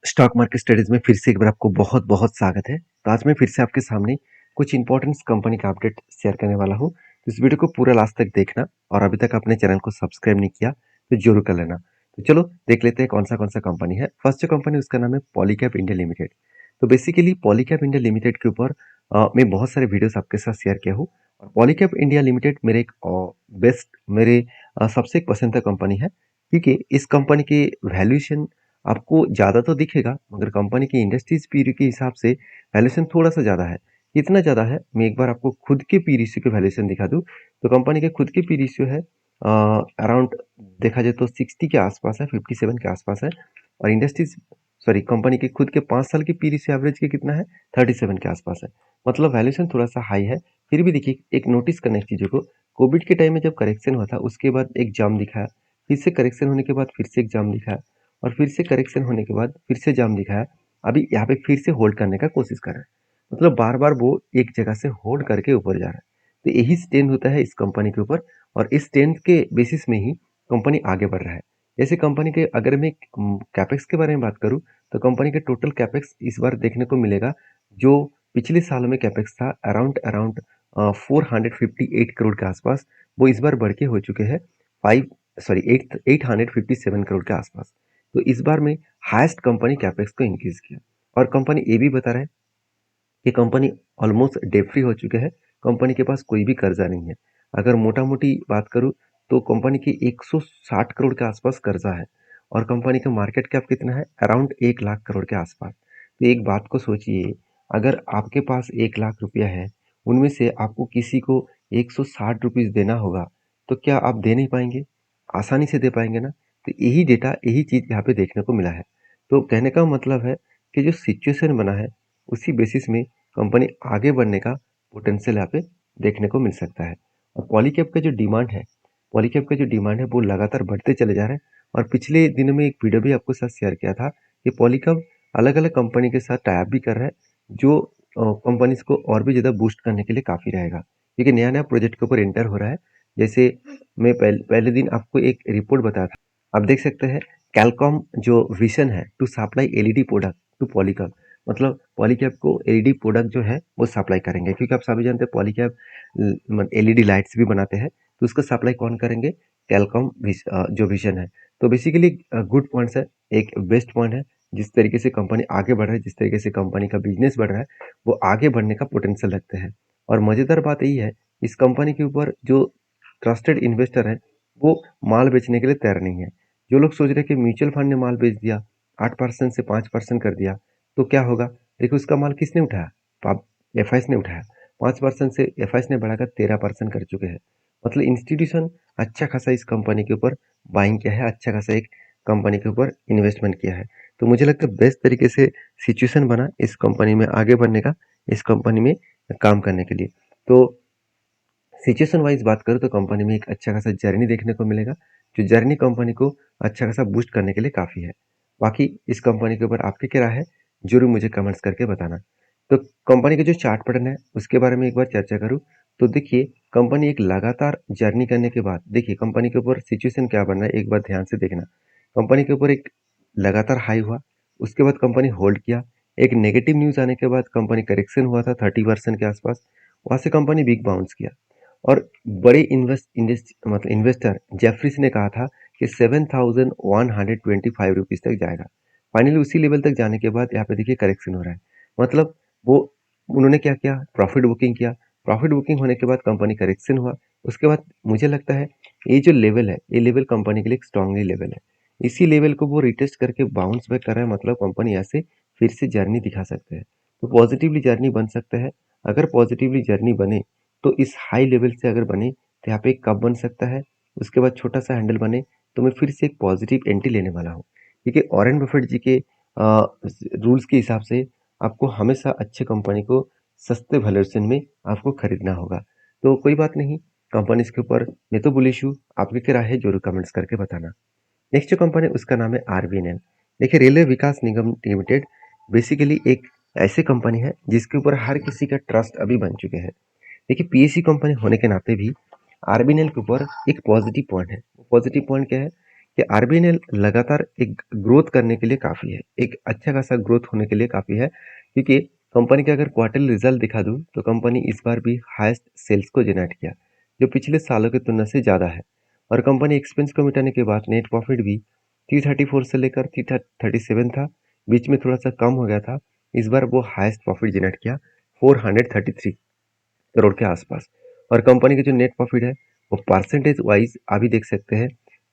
Stock market studies में फिर से एक बार आपको बहुत बहुत स्वागत है। तो आज मैं फिर से आपके सामने कुछ इंपॉर्टेंट कंपनी का अपडेट शेयर करने वाला हूँ। तो इस वीडियो को पूरा लास्ट तक देखना और अभी तक अपने चैनल को सब्सक्राइब नहीं किया तो जरूर कर लेना। तो चलो देख लेते हैं कौन सा कंपनी है। फर्स्ट जो कंपनी उसका नाम है पॉलीकैब इंडिया लिमिटेड। तो बेसिकली पॉलीकैब इंडिया लिमिटेड के ऊपर मैं बहुत सारे वीडियोस आपके साथ शेयर किया हूँ और पॉलीकैब इंडिया लिमिटेड मेरे एक मेरे सबसे एक पसंदीदा कंपनी है, क्योंकि इस कंपनी की वैल्यूएशन आपको ज़्यादा तो दिखेगा मगर कंपनी की इंडस्ट्रीज पी के हिसाब से वैल्यूएशन थोड़ा सा ज़्यादा है। कितना ज़्यादा है, मैं एक बार आपको खुद के पी रेशियो के वैल्यूएशन दिखा दूँ। तो कंपनी के खुद के पी रेशियो है अराउंड, देखा जाए तो 60 के आसपास है, 57 के आसपास है। और इंडस्ट्रीज सॉरी कंपनी के खुद के 5 साल के पी रेशियो एवरेज के कितना है, 37 के आसपास है। मतलब वैल्यूएशन थोड़ा सा हाई है। फिर भी देखिए एक नोटिस करने की चीज़ों को, कोविड के टाइम में जब करेक्शन हुआ था उसके बाद एक जाम दिखाया, फिर से करेक्शन होने के बाद फिर से एक जाम दिखाया और फिर से करेक्शन होने के बाद फिर से जाम दिखाया। अभी यहाँ पे फिर से होल्ड करने का कोशिश कर रहा है, मतलब बार बार वो एक जगह से होल्ड करके ऊपर जा रहा है। तो यही स्ट्रेंथ होता है इस कंपनी के ऊपर और इस स्ट्रेंथ के बेसिस में ही कंपनी आगे बढ़ रहा है। जैसे कंपनी के अगर मैं कैपेक्स के बारे में बात करूँ तो कंपनी के टोटल कैपेक्स इस बार देखने को मिलेगा, जो पिछले सालों में कैपेक्स था अराउंड अराउंड 458 करोड़ के आसपास, वो इस बार बढ़ के हो चुके हैं 857 करोड़ के आसपास। तो इस बार में हाईएस्ट कंपनी कैपेक्स को इंक्रीज किया और कंपनी ये भी बता रहा है कि कंपनी ऑलमोस्ट डेट फ्री हो चुके हैं। कंपनी के पास कोई भी कर्जा नहीं है। अगर मोटा मोटी बात करूँ तो कंपनी की 160 करोड़ के आसपास कर्जा है और कंपनी का मार्केट कैप कितना है, अराउंड 1 लाख करोड़ के आसपास। तो एक बात को सोचिए, अगर आपके पास 1 लाख रुपया है, उनमें से आपको किसी को 160 रुपीज देना होगा, तो क्या आप दे नहीं पाएंगे? आसानी से दे पाएंगे ना। तो यही डेटा यही चीज़ यहाँ पे देखने को मिला है। तो कहने का मतलब है कि जो सिचुएशन बना है उसी बेसिस में कंपनी आगे बढ़ने का पोटेंशियल यहाँ पे देखने को मिल सकता है। और पॉलीकैब का जो डिमांड है, पॉलीकैब का जो डिमांड है वो लगातार बढ़ते चले जा रहे हैं। और पिछले दिनों में एक वीडियो भी आपको साथ शेयर किया था कि पॉलीकैब अलग अलग कंपनी के साथ टाई अप भी कर रहा है, जो कंपनीज को और भी ज़्यादा बूस्ट करने के लिए काफ़ी रहेगा, क्योंकि नया नया प्रोजेक्ट के ऊपर एंटर हो रहा है। जैसे मैं पहले दिन आपको एक रिपोर्ट बताया था, आप देख सकते हैं कैलकॉम जो विजन है to supply LED product to Polycab, मतलब पॉलीकैब को एलईडी प्रोडक्ट जो है वो सप्लाई करेंगे, क्योंकि आप सभी जानते हैं पॉलीकैब एलईडी लाइट्स भी बनाते हैं। तो उसका सप्लाई कौन करेंगे, कैलकॉम जो विजन है। तो बेसिकली गुड पॉइंट्स है, एक बेस्ट पॉइंट है। जिस तरीके से कंपनी आगे बढ़ रहा है, जिस तरीके से कंपनी का बिजनेस बढ़ रहा है, वो आगे बढ़ने का पोटेंशियल रखते हैं। और मज़ेदार बात यही है, इस कंपनी के ऊपर जो ट्रस्टेड इन्वेस्टर है वो माल बेचने के लिए तैयार नहीं है। जो लोग सोच रहे हैं कि म्यूचुअल फंड ने माल बेच दिया, 8% से 5% कर दिया, तो क्या होगा? देखो उसका माल किसने उठाया, एफ ने उठाया। 5% से एफ ने बढ़ाकर 13% कर चुके हैं। मतलब इंस्टीट्यूशन अच्छा खासा इस कंपनी के ऊपर बाइंग किया है, अच्छा खासा एक कंपनी के ऊपर इन्वेस्टमेंट किया है। तो मुझे लगता है बेस्ट तरीके से सिचुएशन बना इस कंपनी में आगे बढ़ने का, इस कंपनी में काम करने के लिए। तो सिचुएशन वाइज बात करूँ तो कंपनी में एक अच्छा खासा जर्नी देखने को मिलेगा, जो जर्नी कंपनी को अच्छा खासा बूस्ट करने के लिए काफ़ी है। बाकी इस कंपनी के ऊपर आपकी क्या राय है, जरूर मुझे कमेंट्स करके बताना। तो कंपनी का जो चार्ट पैटर्न है उसके बारे में एक बार चर्चा करूँ तो देखिए, कंपनी एक लगातार जर्नी करने के बाद देखिए कंपनी के ऊपर सिचुएशन क्या बन रहा है, एक बार ध्यान से देखना। कंपनी के ऊपर एक लगातार हाई हुआ, उसके बाद कंपनी होल्ड किया, एक नेगेटिव न्यूज़ आने के बाद कंपनी करेक्शन हुआ था 30% के आसपास, वहाँ से कंपनी बिग बाउंस किया। और बड़े इन्वेस्टर जेफरीज ने कहा था कि 7,125 तक जाएगा। फाइनली उसी लेवल तक जाने के बाद यहाँ पे देखिए करेक्शन हो रहा है। मतलब वो उन्होंने क्या किया, प्रॉफिट बुकिंग किया। प्रॉफिट बुकिंग होने के बाद कंपनी करेक्शन हुआ। उसके बाद मुझे लगता है ये जो लेवल है, ये लेवल कंपनी के लिए एक स्ट्रांगली लेवल है। इसी लेवल को वो रिटेस्ट करके बाउंस बैक कर रहा है, मतलब कंपनी यहाँ से फिर से जर्नी दिखा सकते हैं। तो पॉजिटिवली जर्नी बन सकता है। अगर पॉजिटिवली जर्नी बने तो इस हाई लेवल से अगर बने तो यहाँ पे एक कप बन सकता है। उसके बाद छोटा सा हैंडल बने तो मैं फिर से एक पॉजिटिव एंट्री लेने वाला हूँ, क्योंकि वॉरेन बफेट जी के रूल्स के हिसाब से आपको हमेशा अच्छे कंपनी को सस्ते वैल्यूएशन में आपको खरीदना होगा। तो कोई बात नहीं, कंपनी के ऊपर मैं तो बुलिश हूँ। आपकी क्या राय है जरूर कमेंट्स करके बताना। नेक्स्ट जो कंपनी उसका नाम है आरबीएनएल। देखिए रेलवे विकास निगम लिमिटेड बेसिकली एक ऐसी कंपनी है जिसके ऊपर हर किसी का ट्रस्ट अभी बन चुके हैं। देखिए पीएसयू कंपनी होने के नाते भी आरबीएनएल के ऊपर एक पॉजिटिव पॉइंट है। पॉजिटिव पॉइंट क्या है कि आरबीआई ने लगातार एक ग्रोथ करने के लिए काफ़ी है, एक अच्छा खासा ग्रोथ होने के लिए काफ़ी है, क्योंकि कंपनी का अगर क्वार्टरली रिजल्ट दिखा दूँ तो कंपनी इस बार भी हाईएस्ट सेल्स को जनरेट किया, जो पिछले सालों की तुलना से ज़्यादा है। और कंपनी एक्सपेंस को मिटाने के बाद नेट प्रॉफिट भी 334 से लेकर 337 था, बीच में थोड़ा सा कम हो गया था। इस बार वो हाईएस्ट प्रॉफिट जनरेट किया 433 करोड़ के आसपास। और कंपनी की जो नेट प्रॉफिट है वो परसेंटेज वाइज अभी देख सकते हैं,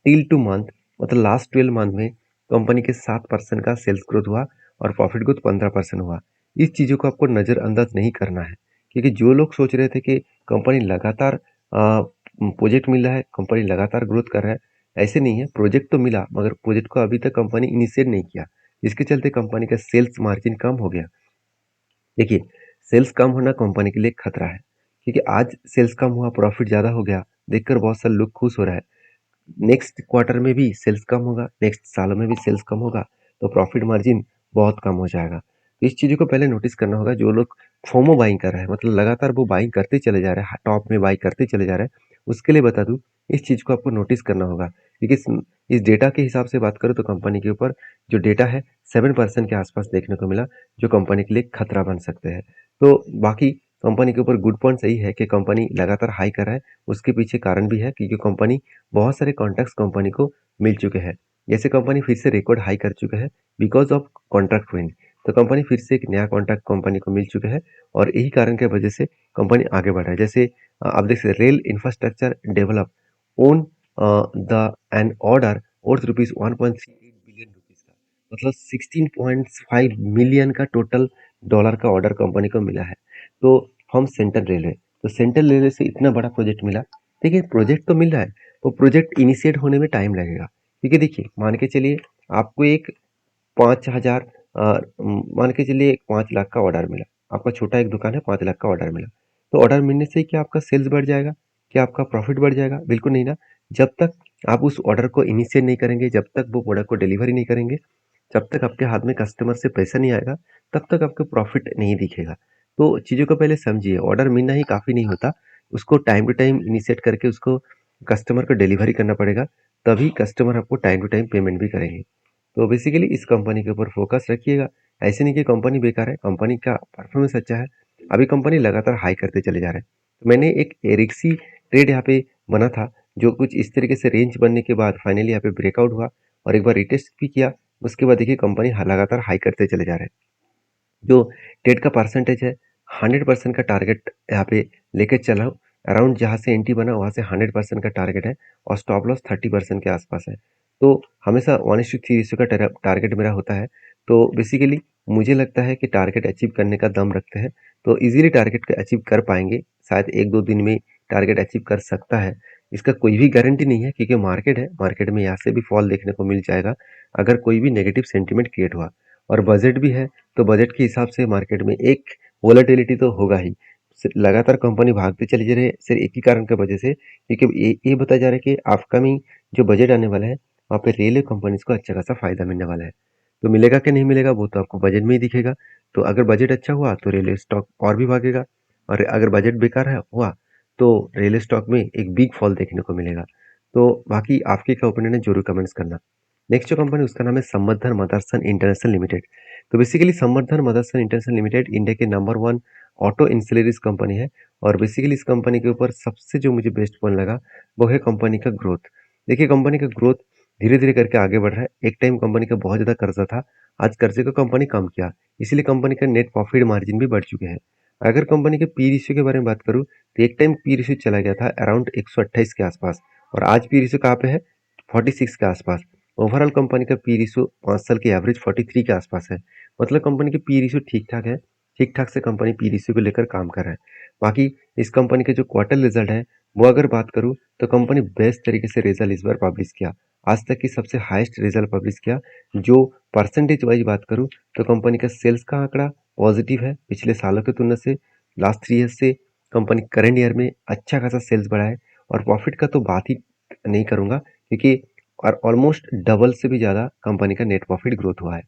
टिल टू मंथ मतलब लास्ट 12 मंथ में कंपनी के 7% का सेल्स ग्रोथ हुआ और प्रॉफिट ग्रोथ 15% हुआ। इस चीज़ों को आपको नज़रअंदाज नहीं करना है, क्योंकि जो लोग सोच रहे थे कि कंपनी लगातार प्रोजेक्ट मिल रहा है, कंपनी लगातार ग्रोथ कर रहा है, ऐसे नहीं है। प्रोजेक्ट तो मिला मगर प्रोजेक्ट को अभी तक कंपनी इनिशिएट नहीं किया, जिसके चलते कंपनी का सेल्स मार्जिन कम हो गया। देखिए, सेल्स कम होना कंपनी के लिए खतरा है, क्योंकि आज सेल्स कम हुआ, प्रॉफिट ज़्यादा हो गया, देखकर बहुत सारे लोग खुश हो रहा है। नेक्स्ट क्वार्टर में भी सेल्स कम होगा, नेक्स्ट साल में भी सेल्स कम होगा, तो प्रॉफिट मार्जिन बहुत कम हो जाएगा। तो इस चीज़ों को पहले नोटिस करना होगा। जो लोग फोमो बाइंग कर रहे हैं, मतलब लगातार वो बाइंग करते चले जा रहे हैं, टॉप में बाई करते चले जा रहे हैं, उसके लिए बता दूं, इस चीज़ को आपको नोटिस करना होगा, क्योंकि इस डेटा के हिसाब से बात करूँ तो कंपनी के ऊपर जो डेटा है 7% के आसपास देखने को मिला, जो कंपनी के लिए खतरा बन सकते हैं। तो बाकी कंपनी के ऊपर गुड पॉइंट सही है कि कंपनी लगातार हाई कर रहा है। उसके पीछे कारण भी है, क्योंकि कंपनी बहुत सारे कॉन्ट्रैक्ट्स कंपनी को मिल चुके हैं। जैसे कंपनी फिर से रिकॉर्ड हाई कर चुका है बिकॉज ऑफ कॉन्ट्रैक्ट विन। तो कंपनी फिर से एक नया कॉन्ट्रैक्ट कंपनी को मिल चुका है और यही कारण की वजह से कंपनी आगे बढ़ रहा है। जैसे आप देख सकते rail infrastructure develop on the an order worth rupees 1.38 billion rupees का, मतलब 16.5 मिलियन का टोटल डॉलर का ऑर्डर कंपनी को मिला है। तो हम सेंट्रल रेलवे, तो सेंट्रल रेलवे से इतना बड़ा प्रोजेक्ट मिला। देखिए प्रोजेक्ट तो मिल रहा है, वो प्रोजेक्ट इनिशिएट होने में टाइम लगेगा, क्योंकि देखिए मान के चलिए आपको एक 5,000 मान के चलिए 5 लाख का ऑर्डर मिला। आपका छोटा एक दुकान है, 5 लाख का ऑर्डर मिला, तो ऑर्डर मिलने से क्या आपका सेल्स बढ़ जाएगा, क्या आपका प्रॉफिट बढ़ जाएगा? बिल्कुल नहीं ना। जब तक आप उस ऑर्डर को इनिशिएट नहीं करेंगे, जब तक वो प्रोडक्ट को डिलीवरी नहीं करेंगे, जब तक आपके हाथ में कस्टमर से पैसा नहीं आएगा, तब तक आपको प्रॉफिट नहीं दिखेगा। तो चीज़ों को पहले समझिए, ऑर्डर मिलना ही काफ़ी नहीं होता, उसको टाइम टू टाइम इनिशिएट करके उसको कस्टमर को डिलीवरी करना पड़ेगा, तभी कस्टमर आपको टाइम टू टाइम पेमेंट भी करेंगे। तो बेसिकली इस कंपनी के ऊपर फोकस रखिएगा। ऐसे नहीं कि कंपनी बेकार है, कंपनी का परफॉर्मेंस अच्छा है। अभी कंपनी लगातार हाई करते चले जा रहे हैं। तो मैंने एक एरिक्सी ट्रेड यहाँ पे बना था, जो कुछ इस तरीके से रेंज बनने के बाद फाइनली यहाँ पे ब्रेकआउट हुआ और एक बार रिटेस्ट भी किया। उसके बाद देखिए कंपनी लगातार हाई करते चले जा रहे हैं। जो ट्रेड का परसेंटेज है 100% का टारगेट यहाँ पे लेके चला हूँ। अराउंड जहाँ से एंट्री बना वहाँ से 100% का टारगेट है और स्टॉप लॉस 30% के आसपास है। तो हमेशा 1:3 रेशियो का टारगेट मेरा होता है। तो बेसिकली मुझे लगता है कि टारगेट अचीव करने का दम रखते हैं, तो इजीली टारगेट अचीव कर पाएंगे। शायद 1-2 दिन में टारगेट अचीव कर सकता है, इसका कोई भी गारंटी नहीं है, क्योंकि मार्केट है, मार्केट में यहाँ से भी फॉल देखने को मिल जाएगा अगर कोई भी नेगेटिव सेंटीमेंट क्रिएट हुआ। और बजट भी है, तो बजट के हिसाब से मार्केट में एक वोलेटिलिटी तो होगा ही। लगातार कंपनी भागते चली जा रही है सिर्फ एक ही कारण की वजह से, क्योंकि ये बताया जा रहा है कि अपकमिंग जो बजट आने वाला है वहाँ पे रेलवे कंपनीज को अच्छा खासा फायदा मिलने वाला है। तो मिलेगा कि नहीं मिलेगा वो तो आपको बजट में ही दिखेगा। तो अगर बजट अच्छा हुआ तो रेलवे स्टॉक और भी भागेगा, और अगर बजट बेकार है हुआ तो रेलवे स्टॉक में एक बिग फॉल देखने को मिलेगा। तो बाकी आपके क्या ओपिनियन है जरूर कमेंट्स करना। नेक्स्ट जो कंपनी उसका नाम है संवर्धन मदरसन इंटरनेशनल लिमिटेड। तो बेसिकली संवर्धन मदरसन इंटरनेशनल लिमिटेड इंडिया के नंबर 1 ऑटो इंसुलेरिस कंपनी है। और बेसिकली इस कंपनी के ऊपर सबसे जो मुझे बेस्ट पॉइंट लगा वो है कंपनी का ग्रोथ। देखिए कंपनी का ग्रोथ धीरे धीरे करके आगे बढ़ रहा है। एक टाइम कंपनी का बहुत ज़्यादा कर्जा था, आज कर्जे को कंपनी कम किया, इसलिए कंपनी का नेट प्रॉफिट मार्जिन भी बढ़ चुके हैं। अगर कंपनी के पी रेशियो के बारे में बात करूँ तो एक टाइम पी रेशियो चला गया था अराउंड 128 के आसपास, और आज पी रेशियो कहाँ पे है, 46 के आसपास। ओवरऑल कंपनी का पी रेशियो 5 साल के एवरेज 43 के आसपास है। मतलब कंपनी की पी रेशियो ठीक ठाक है, ठीक ठाक से कंपनी पी रेशियो को लेकर काम कर रहा है। बाकी इस कंपनी के जो क्वार्टर रिजल्ट है वो अगर बात करूँ तो कंपनी बेस्ट तरीके से रिजल्ट इस बार पब्लिश किया, आज तक की सबसे हाईएस्ट रिजल्ट पब्लिश किया। जो परसेंटेज वाइज बात करूँ तो कंपनी का सेल्स का आंकड़ा पॉजिटिव है पिछले सालों की तुलना से। लास्ट 3 ईयर से कंपनी करंट ईयर में अच्छा खासा सेल्स बढ़ा है। और प्रॉफिट का तो बात ही नहीं करूंगा, क्योंकि और ऑलमोस्ट डबल से भी ज़्यादा कंपनी का नेट प्रॉफिट ग्रोथ हुआ है।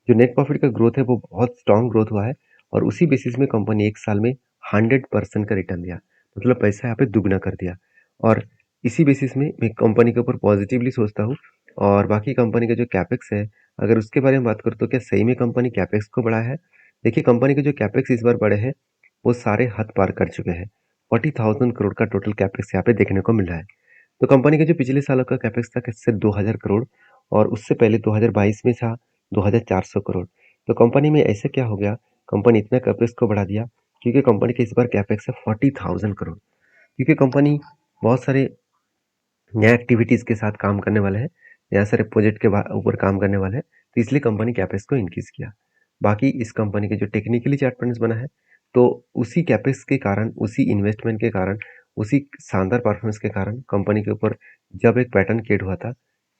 जो नेट प्रॉफिट का ग्रोथ है वो बहुत स्ट्रांग ग्रोथ हुआ है, और उसी बेसिस में कंपनी एक साल में 100% का रिटर्न दिया, मतलब पैसा यहाँ पे दुगना कर दिया। और इसी बेसिस में मैं कंपनी के ऊपर पॉजिटिवली सोचता हूँ। और बाकी कंपनी का जो कैपेक्स है, अगर उसके बारे में बात करूँ तो क्या सही में कंपनी कैपेक्स को बढ़ाया है? देखिए कंपनी के जो कैपेक्स इस बार बढ़े हैं, वो सारे हद पार कर चुके हैं। 40,000 करोड़ का टोटल कैपेक्स यहाँ पे देखने को मिल रहा है। तो कंपनी के जो पिछले सालों का कैपेक्स था किससे 2000 करोड़ और उससे पहले 2022 में था 2400 करोड़। तो कंपनी में ऐसे क्या हो गया, कंपनी इतना कैपेक्स को बढ़ा दिया क्योंकि कंपनी के इस बार कैपेक्स है 40,000 करोड़। क्योंकि कंपनी बहुत सारे नया एक्टिविटीज के साथ काम करने वाले हैं, नया सारे प्रोजेक्ट के ऊपर काम करने वाले हैं, तो इसलिए कंपनी कैपेक्स को इंक्रीज किया। बाकी इस कंपनी के जो टेक्निकली चार्ट पैटर्न बना है, तो उसी कैपेक्स के कारण, उसी इन्वेस्टमेंट के कारण, उसी शानदार परफॉर्मेंस के कारण कंपनी के ऊपर जब एक पैटर्न क्रिएट हुआ था,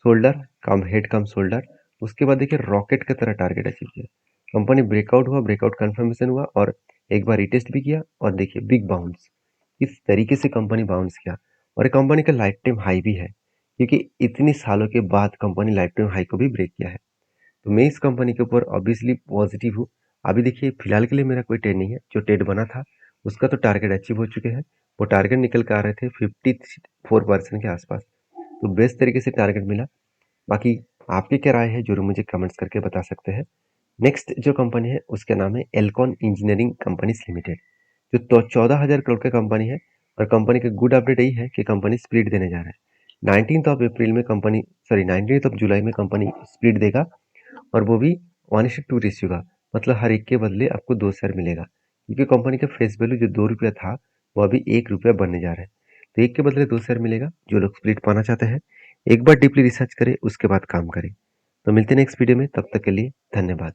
शोल्डर कम हेड कम शोल्डर, उसके बाद देखिए रॉकेट की तरह टारगेट अचीव किया। कंपनी ब्रेकआउट हुआ, ब्रेकआउट कंफर्मेशन हुआ और एक बार रिटेस्ट भी किया और देखिए बिग बाउंस, इस तरीके से कंपनी बाउंस किया और ये कंपनी का लाइफ टाइम हाई भी है, क्योंकि इतने सालों के बाद कंपनी लाइफ टाइम हाई को भी ब्रेक किया है। तो मैं इस कंपनी के ऊपर ऑब्वियसली पॉजिटिव हूँ। अभी देखिए फिलहाल के लिए मेरा कोई ट्रेड नहीं है, जो ट्रेड बना था उसका तो टारगेट अचीव हो चुके हैं। वो टारगेट निकल के आ रहे थे 54% के आसपास, तो बेस्ट तरीके से टारगेट मिला। बाकी आपकी क्या राय है जरूर मुझे कमेंट्स करके बता सकते हैं। नेक्स्ट जो कंपनी है उसका नाम है एल्कॉन इंजीनियरिंग कंपनीज लिमिटेड, जो तो 14,000 करोड़ का कंपनी है। और कंपनी का गुड अपडेट यही है कि कंपनी स्प्लिट देने जा रहा है 19 में कंपनी, सॉरी 19 जुलाई में कंपनी स्प्लिट देगा और वो भी 1:2 रेशियो का, मतलब हर एक के बदले आपको 2 शेयर मिलेगा, क्योंकि कंपनी का फेस वैल्यू जो 2 रुपया था वो अभी 1 रुपया बनने जा रहा है। तो एक के बदले 2 शेयर मिलेगा। जो लोग स्प्लिट पाना चाहते हैं एक बार डीपली रिसर्च करें, उसके बाद काम करें। तो मिलते हैं नेक्स्ट वीडियो में, तब तक के लिए धन्यवाद।